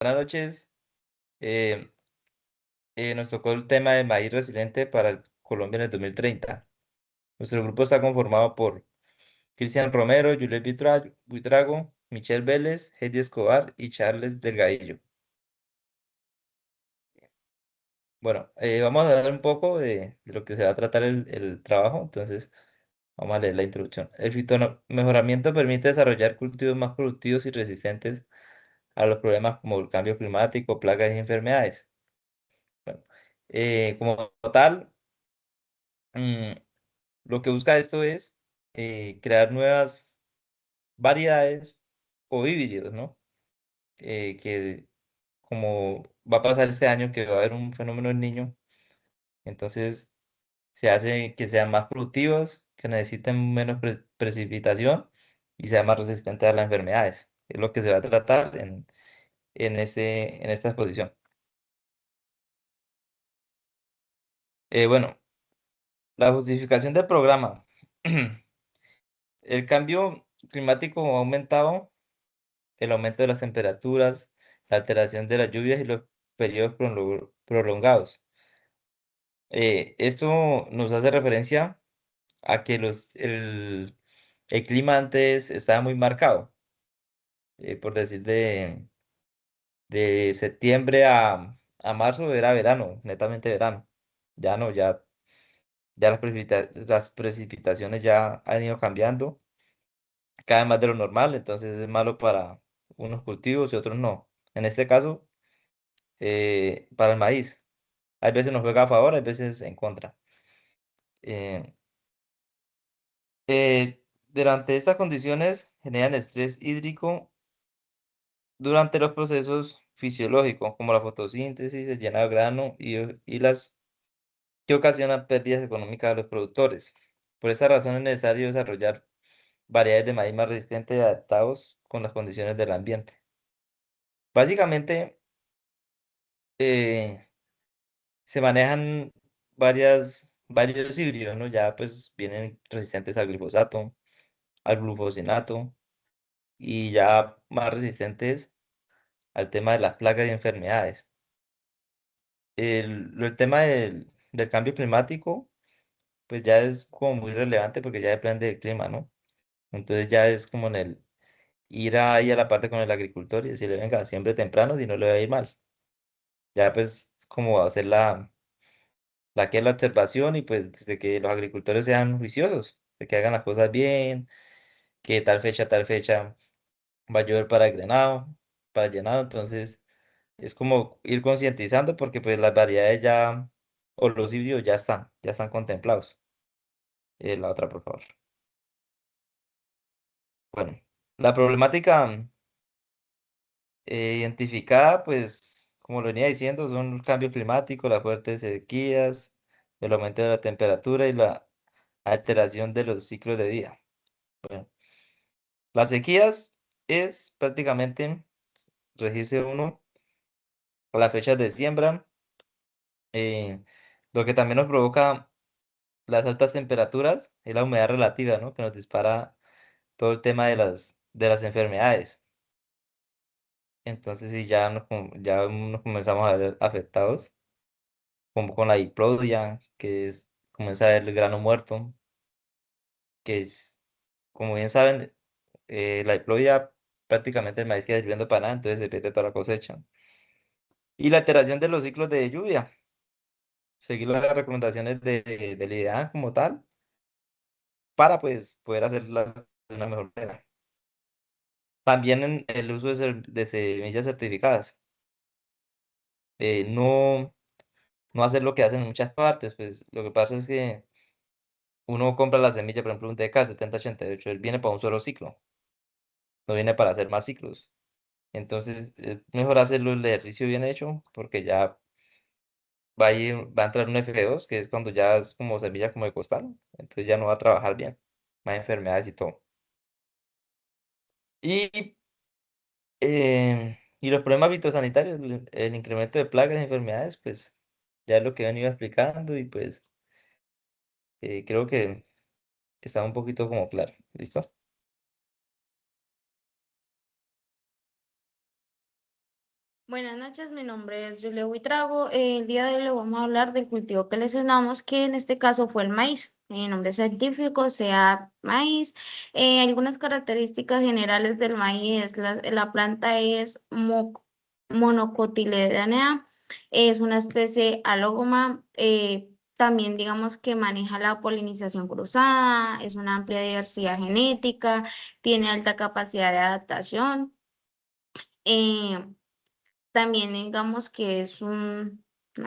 Buenas noches. Eh, Nos tocó el tema de maíz resiliente para Colombia en el 2030. Nuestro grupo está conformado por Cristian Romero, Juliet Buitrago, Michelle Vélez, Heidi Escobar y Charles Delgadillo. Bueno, vamos a hablar un poco de lo que se va a tratar el trabajo. Entonces, vamos a leer la introducción. El fitomejoramiento permite desarrollar cultivos más productivos y resistentes a los problemas como el cambio climático, plagas y enfermedades. Bueno, como tal, mm, lo que busca esto es crear nuevas variedades o híbridos, ¿no? Que como va a pasar este año que va a haber un fenómeno del niño, entonces se hace que sean más productivos, que necesiten menos precipitación y sean más resistentes a las enfermedades. Es lo que se va a tratar en esta exposición. Bueno, la justificación del programa. El cambio climático ha aumentado el aumento de las temperaturas, la alteración de las lluvias y los periodos prolongados. Esto nos hace referencia a que el clima antes estaba muy marcado, por decir de septiembre a marzo era verano, netamente verano. Ya no, ya las precipitaciones ya han ido cambiando cada vez más de lo normal, entonces es malo para unos cultivos y otros no. En este caso, para el maíz. Hay veces nos juega a favor, hay veces en contra. Eh, Durante estas condiciones generan estrés hídrico durante los procesos fisiológicos, como la fotosíntesis, el llenado de grano y las que ocasionan pérdidas económicas a los productores. Por esta razón es necesario desarrollar variedades de maíz más resistentes y adaptados con las condiciones del ambiente. Básicamente, eh, se manejan varios híbridos, ¿no? Ya pues vienen resistentes al glifosato, al glufosinato y ya más resistentes al tema de las plagas y enfermedades. El tema del cambio climático, pues ya es como muy relevante porque ya depende del clima, ¿no? Entonces ya es como en el ir ahí a la parte con el agricultor y decirle, venga, siembre temprano si no le va a ir mal. Ya pues como hacer la observación y pues de que los agricultores sean juiciosos, de que hagan las cosas bien, que tal fecha va a llover para el llenado, entonces es como ir concientizando porque pues las variedades ya, o los híbridos ya están contemplados. La otra, por favor. Bueno, la problemática identificada, pues, como lo venía diciendo, son el cambio climático, las fuertes sequías, el aumento de la temperatura y la alteración de los ciclos de vida. Bueno, las sequías es prácticamente regirse uno a las fechas de siembra, eh, lo que también nos provoca las altas temperaturas es la humedad relativa, ¿no? Que nos dispara todo el tema de de las enfermedades. Entonces, sí, ya nos comenzamos a ver afectados, como con la diplodia, que es, comienza a ver el grano muerto, que es, como bien saben, la diplodia prácticamente el maíz queda sirviendo para nada, entonces se pierde toda la cosecha. Y la alteración de los ciclos de lluvia, seguir las recomendaciones del IDEA como tal, para pues poder hacerlas de una mejor manera. También en el uso de semillas certificadas. No, no hacer lo que hacen en muchas partes, pues lo que pasa es que uno compra la semilla, por ejemplo, un DK 7088, él viene para un solo ciclo, no viene para hacer más ciclos. Entonces, es mejor hacerlo el ejercicio bien hecho, porque ya va a entrar un F2, que es cuando ya es como semilla como de costal, entonces ya no va a trabajar bien, más enfermedades y todo. Y los problemas fitosanitarios, el incremento de plagas y enfermedades, pues ya es lo que he venido explicando y pues creo que está un poquito como claro. ¿Listo? Buenas noches, mi nombre es Julia Huitrago. El día de hoy le vamos a hablar del cultivo que lesionamos, que en este caso fue el maíz. El nombre científico sea maíz. Algunas características generales del maíz, la planta es monocotiledónea, es una especie alógoma, también digamos que maneja la polinización cruzada, es una amplia diversidad genética, tiene alta capacidad de adaptación. eh, También digamos que es una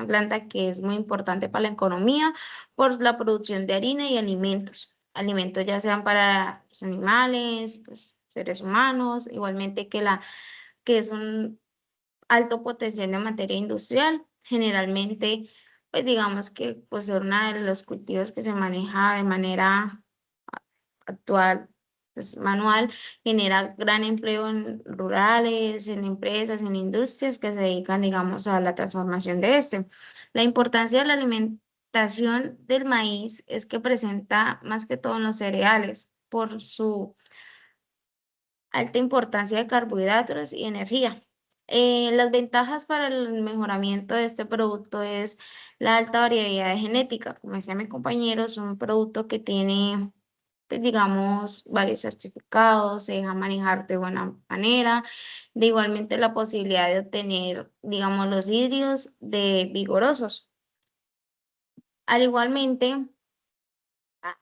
planta que es muy importante para la economía por la producción de harina y alimentos. Alimentos ya sean para los animales, pues, seres humanos, igualmente que es un alto potencial de materia industrial. Generalmente, pues digamos que pues es uno de los cultivos que se maneja de manera actual, pues, manual, genera gran empleo en rurales, en empresas, en industrias que se dedican, digamos, a la transformación de este. La importancia de la alimentación del maíz es que presenta más que todo en los cereales por su alta importancia de carbohidratos y energía. Las ventajas para el mejoramiento de este producto es la alta variabilidad genética. Como decía mi compañero, es un producto que tiene, pues, digamos, varios certificados, se deja manejar de buena manera. De igualmente la posibilidad de obtener, digamos, los híbridos de vigorosos. Al igualmente, ah,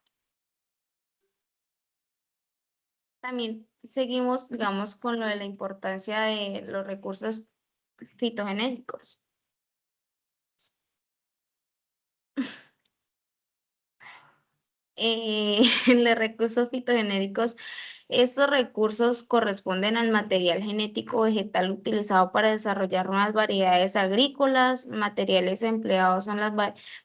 también seguimos, digamos, con lo de la importancia de los recursos fitogenéticos. Los recursos fitogenéticos, estos recursos corresponden al material genético vegetal utilizado para desarrollar nuevas variedades agrícolas. Materiales empleados son las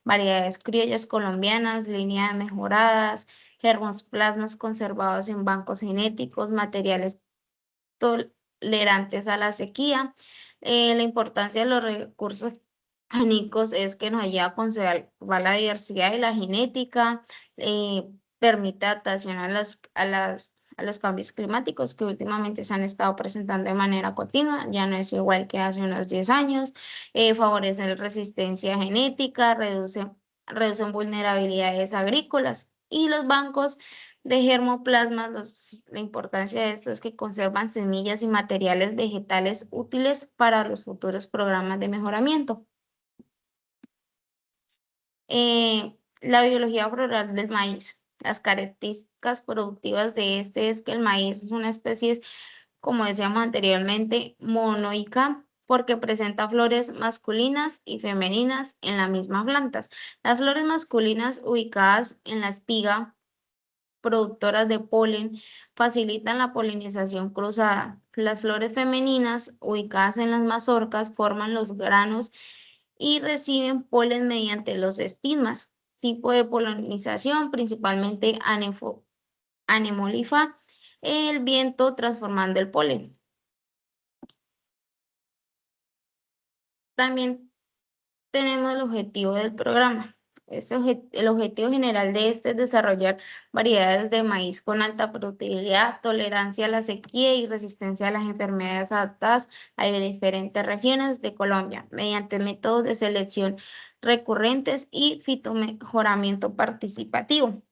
variedades criollas colombianas, líneas mejoradas, germoplasmas conservados en bancos genéticos, materiales tolerantes a la sequía. La importancia de los recursos génicos es que nos ayuda a conservar la diversidad y la genética, eh, permite adaptación a los cambios climáticos que últimamente se han estado presentando de manera continua, ya no es igual que hace unos 10 años, favorece la resistencia genética, reducen vulnerabilidades agrícolas y los bancos de germoplasma, la importancia de esto es que conservan semillas y materiales vegetales útiles para los futuros programas de mejoramiento. La biología floral del maíz. Las características productivas de este es que el maíz es una especie, como decíamos anteriormente, monoica, porque presenta flores masculinas y femeninas en las mismas plantas. Las flores masculinas ubicadas en la espiga productoras de polen facilitan la polinización cruzada. Las flores femeninas, ubicadas en las mazorcas, forman los granos y reciben polen mediante los estigmas. Tipo de polinización, principalmente anemólifa, el viento transformando el polen. También tenemos el objetivo del programa. El objetivo general de este es desarrollar variedades de maíz con alta productividad, tolerancia a la sequía y resistencia a las enfermedades adaptadas a diferentes regiones de Colombia, mediante métodos de selección recurrentes y fitomejoramiento participativo.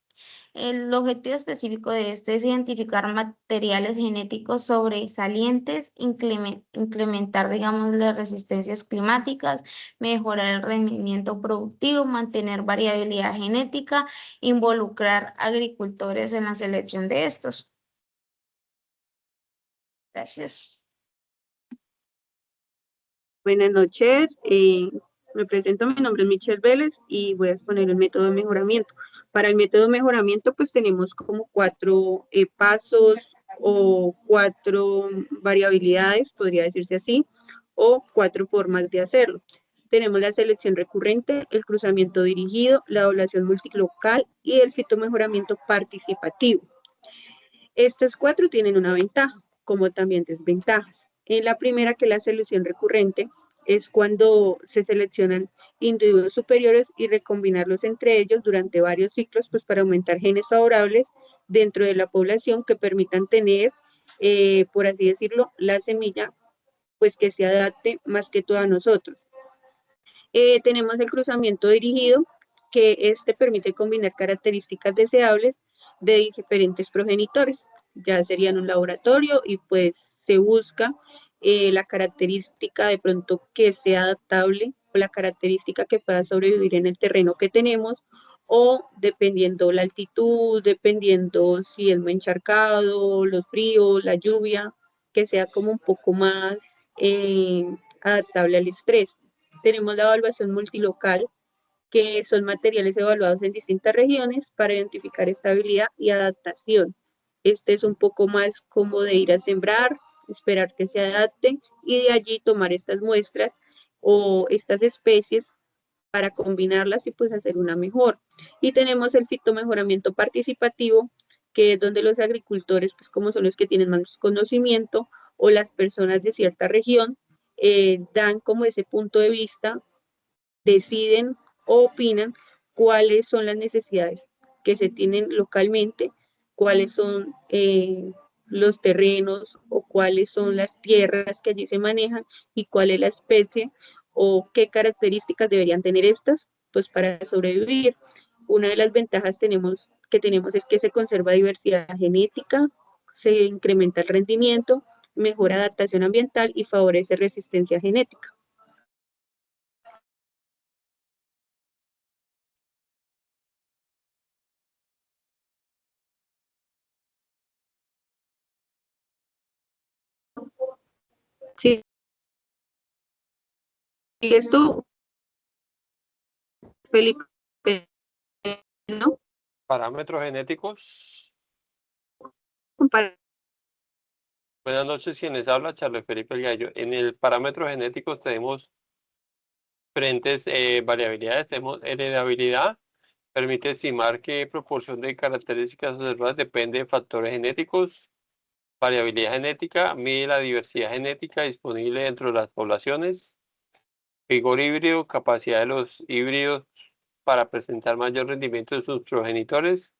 El objetivo específico de este es identificar materiales genéticos sobresalientes, incrementar, digamos, las resistencias climáticas, mejorar el rendimiento productivo, mantener variabilidad genética, involucrar agricultores en la selección de estos. Gracias. Buenas noches, me presento, mi nombre es Michelle Vélez y voy a exponer el método de mejoramiento. Para el método de mejoramiento, pues tenemos como cuatro pasos o cuatro variabilidades, podría decirse así, o cuatro formas de hacerlo. Tenemos la selección recurrente, el cruzamiento dirigido, la doblación multilocal y el fitomejoramiento participativo. Estas cuatro tienen una ventaja, como también desventajas. En la primera, que es la selección recurrente, es cuando se seleccionan individuos superiores y recombinarlos entre ellos durante varios ciclos, pues para aumentar genes favorables dentro de la población que permitan tener, por así decirlo, la semilla pues que se adapte más que todo a nosotros. Tenemos el cruzamiento dirigido, que este permite combinar características deseables de diferentes progenitores. Ya sería en un laboratorio y pues se busca la característica de pronto que sea adaptable o la característica que pueda sobrevivir en el terreno que tenemos o dependiendo la altitud, dependiendo si es muy encharcado, los fríos, la lluvia, que sea como un poco más adaptable al estrés. Tenemos la evaluación multilocal, que son materiales evaluados en distintas regiones para identificar estabilidad y adaptación. Este es un poco más como de ir a sembrar, esperar que se adapte y de allí tomar estas muestras o estas especies para combinarlas y pues hacer una mejor. Y tenemos el fitomejoramiento participativo, que es donde los agricultores, pues como son los que tienen más conocimiento, o las personas de cierta región, dan como ese punto de vista, deciden o opinan cuáles son las necesidades que se tienen localmente, cuáles son los terrenos o cuáles son las tierras que allí se manejan y cuál es la especie o qué características deberían tener estas, pues para sobrevivir. Una de las ventajas que tenemos es que se conserva diversidad genética, se incrementa el rendimiento, mejora adaptación ambiental y favorece resistencia genética. Sí, y esto, Felipe, ¿no? Parámetros genéticos. Compara- Buenas noches, quienes habla, Charles Felipe el Gallo. En el parámetro genético tenemos diferentes variabilidades. Tenemos heredabilidad, permite estimar qué proporción de características observadas depende de factores genéticos. Variabilidad genética, mide la diversidad genética disponible dentro de las poblaciones. Vigor híbrido, capacidad de los híbridos para presentar mayor rendimiento de sus progenitores.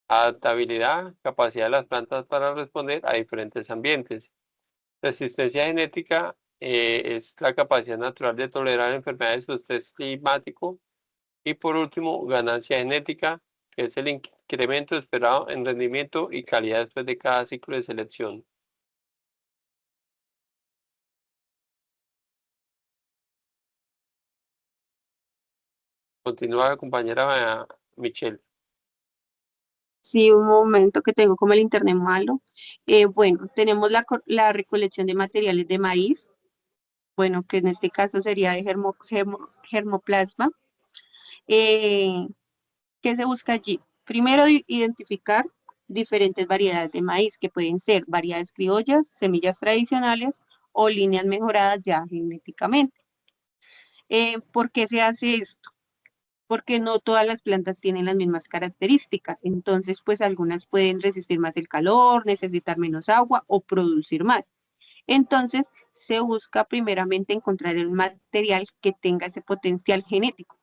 Adaptabilidad, capacidad de las plantas para responder a diferentes ambientes. Resistencia genética es la capacidad natural de tolerar enfermedades o estrés climático. Y por último, ganancia genética, que es el incremento esperado en rendimiento y calidad después de cada ciclo de selección. Continúa, compañera Michelle. Sí, un momento que tengo como el internet malo. Bueno, tenemos la recolección de materiales de maíz, bueno, que en este caso sería de germoplasma. ¿Qué se busca allí? Primero, identificar diferentes variedades de maíz, que pueden ser variedades criollas, semillas tradicionales o líneas mejoradas ya genéticamente. ¿Por qué se hace esto? Porque no todas las plantas tienen las mismas características. Entonces, pues algunas pueden resistir más el calor, necesitar menos agua o producir más. Entonces, se busca primeramente encontrar el material que tenga ese potencial genético.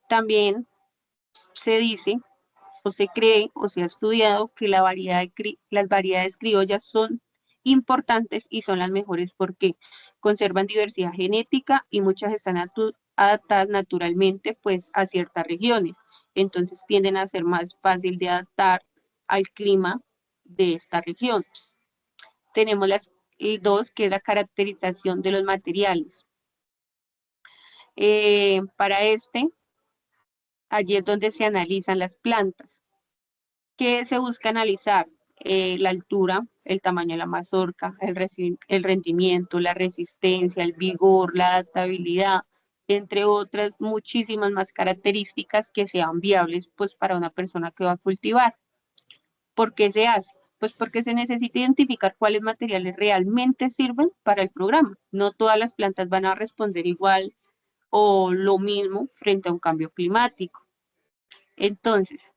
También se dice o se cree o se ha estudiado que las variedades criollas son importantes y son las mejores porque conservan diversidad genética y muchas están adaptadas naturalmente pues a ciertas regiones. Entonces tienden a ser más fácil de adaptar al clima de esta región. Tenemos las dos, que es la caracterización de los materiales. Para allí es donde se analizan las plantas. ¿Qué se busca analizar? La altura, el tamaño de la mazorca, el rendimiento, la resistencia, el vigor, la adaptabilidad, entre otras muchísimas más características que sean viables pues para una persona que va a cultivar. ¿Por qué se hace? Pues porque se necesita identificar cuáles materiales realmente sirven para el programa. No todas las plantas van a responder igual o lo mismo frente a un cambio climático. Entonces,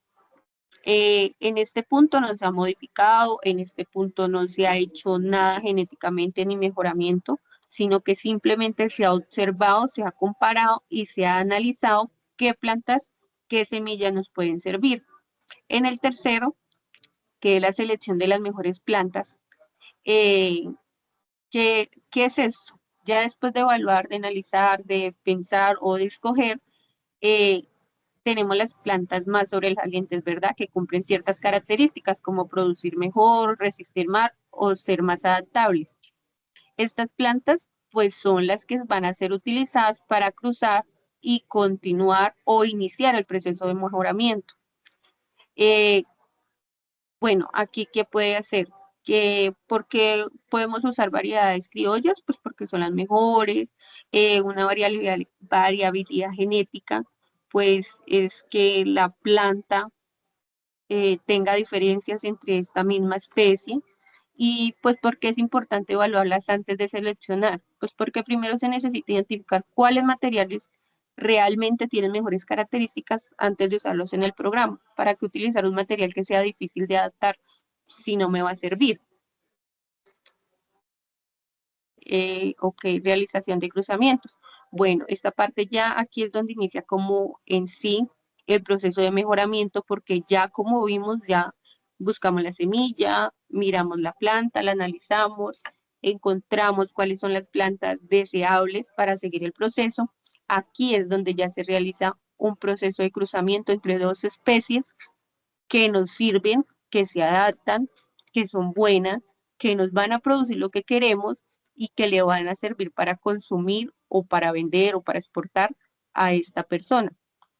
en este punto no se ha modificado, en este punto no se ha hecho nada genéticamente ni mejoramiento, sino que simplemente se ha observado, se ha comparado y se ha analizado qué plantas, qué semillas nos pueden servir. En el tercero, que es la selección de las mejores plantas, ¿Qué es esto? Ya después de evaluar, de analizar, de pensar o de escoger, tenemos las plantas más sobresalientes, ¿verdad? Que cumplen ciertas características como producir mejor, resistir más o ser más adaptables. Estas plantas pues son las que van a ser utilizadas para cruzar y continuar o iniciar el proceso de mejoramiento. Bueno, aquí, ¿qué puede hacer? ¿Por qué podemos usar variedades criollas? Pues porque son las mejores. Una variabilidad genética, pues es que la planta tenga diferencias entre esta misma especie. Y pues, ¿por qué es importante evaluarlas antes de seleccionar? Pues porque primero se necesita identificar cuáles materiales realmente tienen mejores características antes de usarlos en el programa. ¿Para qué utilizar un material que sea difícil de adaptar si no me va a servir? Ok, realización de cruzamientos. Bueno, esta parte ya aquí es donde inicia como en sí el proceso de mejoramiento, porque ya como vimos, ya buscamos la semilla, miramos la planta, la analizamos, encontramos cuáles son las plantas deseables para seguir el proceso. Aquí es donde ya se realiza un proceso de cruzamiento entre dos especies que nos sirven, que se adaptan, que son buenas, que nos van a producir lo que queremos y que le van a servir para consumir o para vender o para exportar a esta persona.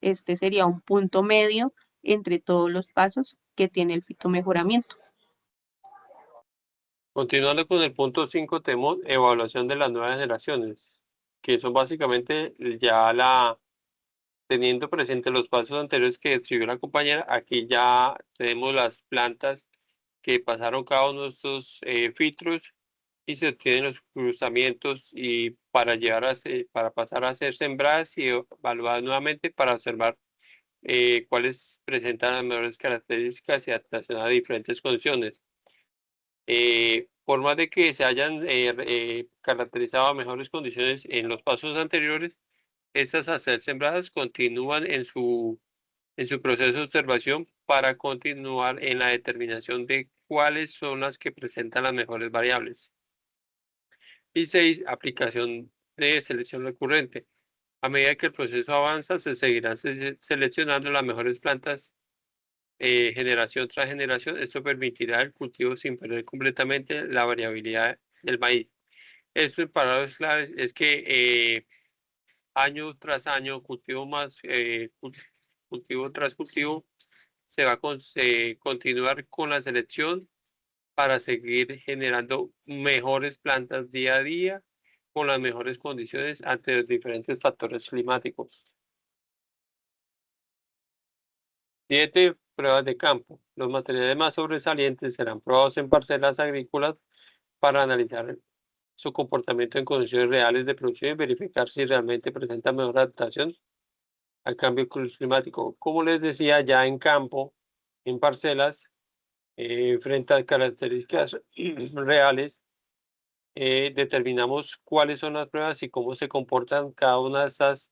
Este sería un punto medio entre todos los pasos que tiene el fitomejoramiento. Continuando con el punto 5, tenemos evaluación de las nuevas generaciones, que son básicamente ya teniendo presente los pasos anteriores que describió la compañera, aquí ya tenemos las plantas que pasaron cada uno de estos filtros y se obtienen los cruzamientos y para pasar a ser sembradas y evaluadas nuevamente para observar cuáles presentan las mejores características y adaptación a diferentes condiciones. Por más de que se hayan caracterizado a mejores condiciones en los pasos anteriores, estas a ser sembradas continúan en su proceso de observación para continuar en la determinación de cuáles son las que presentan las mejores variables. Y 6, aplicación de selección recurrente. A medida que el proceso avanza, se seguirán seleccionando las mejores plantas generación tras generación. Esto permitirá el cultivo sin perder completamente la variabilidad del maíz. Esto en palabras claves es que año tras año, cultivo tras cultivo, se va a continuar con la selección para seguir generando mejores plantas día a día con las mejores condiciones ante los diferentes factores climáticos. 7. Pruebas de campo. Los materiales más sobresalientes serán probados en parcelas agrícolas para analizar su comportamiento en condiciones reales de producción y verificar si realmente presenta mejor adaptación al cambio climático. Como les decía, ya en campo, en parcelas, frente a características reales, determinamos cuáles son las pruebas y cómo se comportan cada una de estas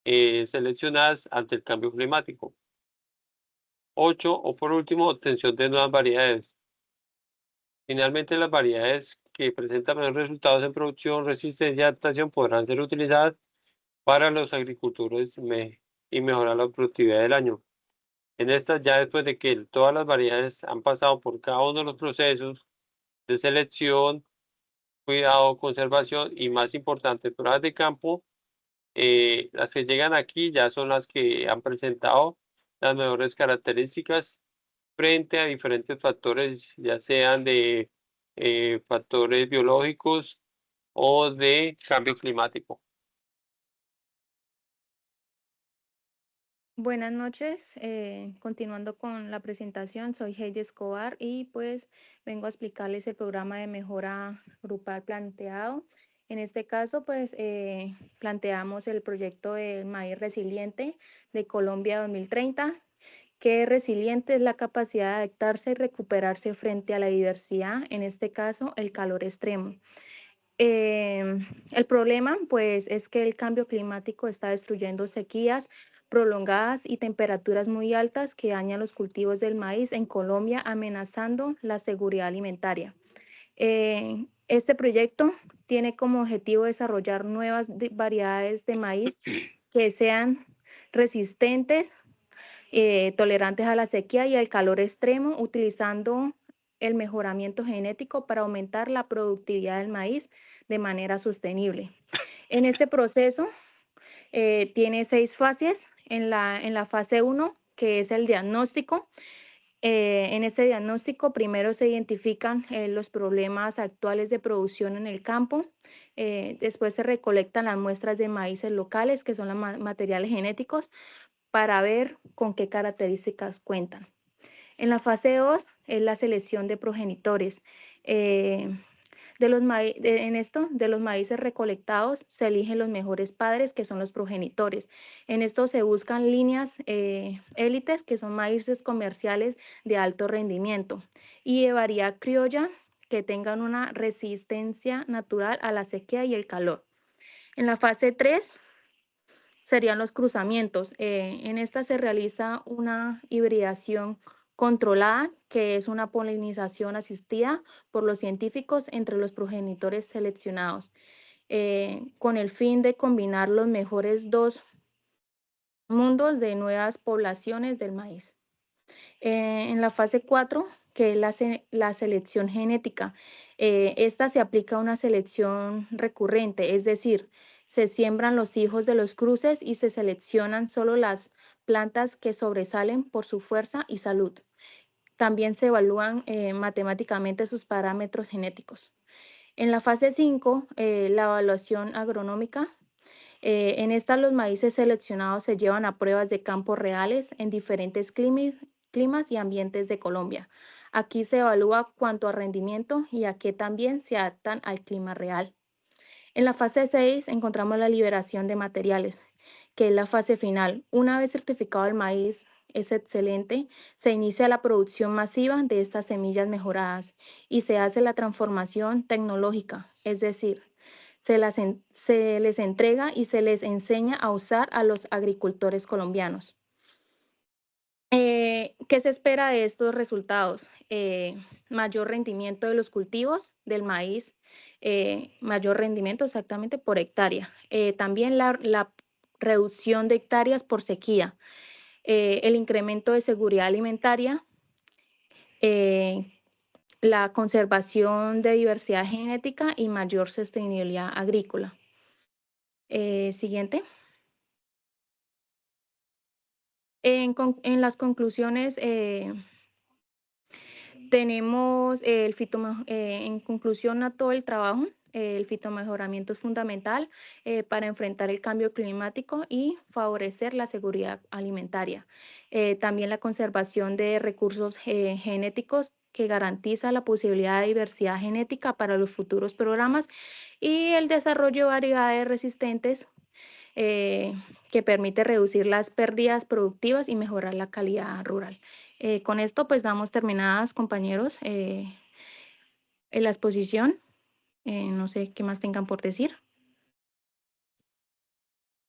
seleccionadas ante el cambio climático. 8. O por último, obtención de nuevas variedades. Finalmente, las variedades que presentan mejores resultados en producción, resistencia y adaptación podrán ser utilizadas para los agricultores y mejorar la productividad del año. En estas, ya después de que todas las variedades han pasado por cada uno de los procesos de selección, cuidado, conservación y más importante, pruebas de campo, las que llegan aquí ya son las que han presentado las mejores características frente a diferentes factores, ya sean de factores biológicos o de cambio climático. Buenas noches, continuando con la presentación, soy Heidi Escobar y pues vengo a explicarles el programa de mejora grupal planteado. En este caso, pues planteamos el proyecto del maíz resiliente de Colombia 2030, que resiliente es la capacidad de adaptarse y recuperarse frente a la diversidad, en este caso el calor extremo. El problema, pues, es que el cambio climático está destruyendo sequías prolongadas y temperaturas muy altas que dañan los cultivos del maíz en Colombia, amenazando la seguridad alimentaria. Este proyecto tiene como objetivo desarrollar nuevas variedades de maíz que sean resistentes, tolerantes a la sequía y al calor extremo, utilizando el mejoramiento genético para aumentar la productividad del maíz de manera sostenible. En este proceso tiene 6 fases. En la fase 1, que es el diagnóstico, en este diagnóstico primero se identifican los problemas actuales de producción en el campo, después se recolectan las muestras de maíces locales, que son los materiales genéticos, para ver con qué características cuentan. En la fase 2 es la selección de progenitores. De los maíces recolectados se eligen los mejores padres, que son los progenitores. En esto se buscan líneas élites, que son maíces comerciales de alto rendimiento, y de variedad criolla, que tengan una resistencia natural a la sequía y el calor. En la fase 3 serían los cruzamientos. En esta se realiza una hibridación controlada, que es una polinización asistida por los científicos entre los progenitores seleccionados, con el fin de combinar los mejores 2 mundos de nuevas poblaciones del maíz. En la fase 4, que es la selección genética, esta se aplica a una selección recurrente, es decir, se siembran los hijos de los cruces y se seleccionan solo las plantas que sobresalen por su fuerza y salud. También se evalúan matemáticamente sus parámetros genéticos. En la fase 5, la evaluación agronómica. En esta los maíces seleccionados se llevan a pruebas de campo reales en diferentes climas y ambientes de Colombia. Aquí se evalúa cuanto a rendimiento y a qué también se adaptan al clima real. En la fase 6 encontramos la liberación de materiales, que es la fase final. Una vez certificado el maíz es excelente, se inicia la producción masiva de estas semillas mejoradas y se hace la transformación tecnológica, es decir, se les entrega y se les enseña a usar a los agricultores colombianos. ¿Qué se espera de estos resultados? Mayor rendimiento de los cultivos del maíz, mayor rendimiento exactamente por hectárea. También la reducción de hectáreas por sequía, el incremento de seguridad alimentaria, la conservación de diversidad genética y mayor sostenibilidad agrícola. Siguiente. En las conclusiones, tenemos en conclusión a todo el trabajo, el fitomejoramiento es fundamental para enfrentar el cambio climático y favorecer la seguridad alimentaria. También la conservación de recursos genéticos, que garantiza la posibilidad de diversidad genética para los futuros programas, y el desarrollo de variedades resistentes, que permite reducir las pérdidas productivas y mejorar la calidad rural. Con esto pues damos terminadas, compañeros, en la exposición. No sé qué más tengan por decir.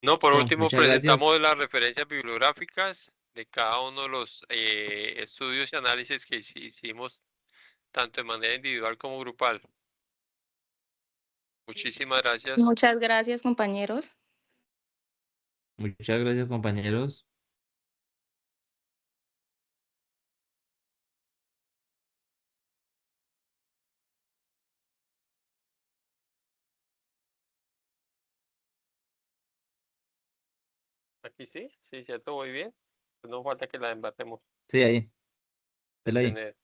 No, por Listo, último, muchas gracias. presentamos las referencias bibliográficas de cada uno de los estudios y análisis que hicimos tanto de manera individual como grupal. Muchísimas gracias. Muchas gracias, compañeros. Muchas gracias, compañeros. Aquí sí, sí, cierto, muy bien. No falta que la embatemos. Sí, ahí. Dale ahí. Tener.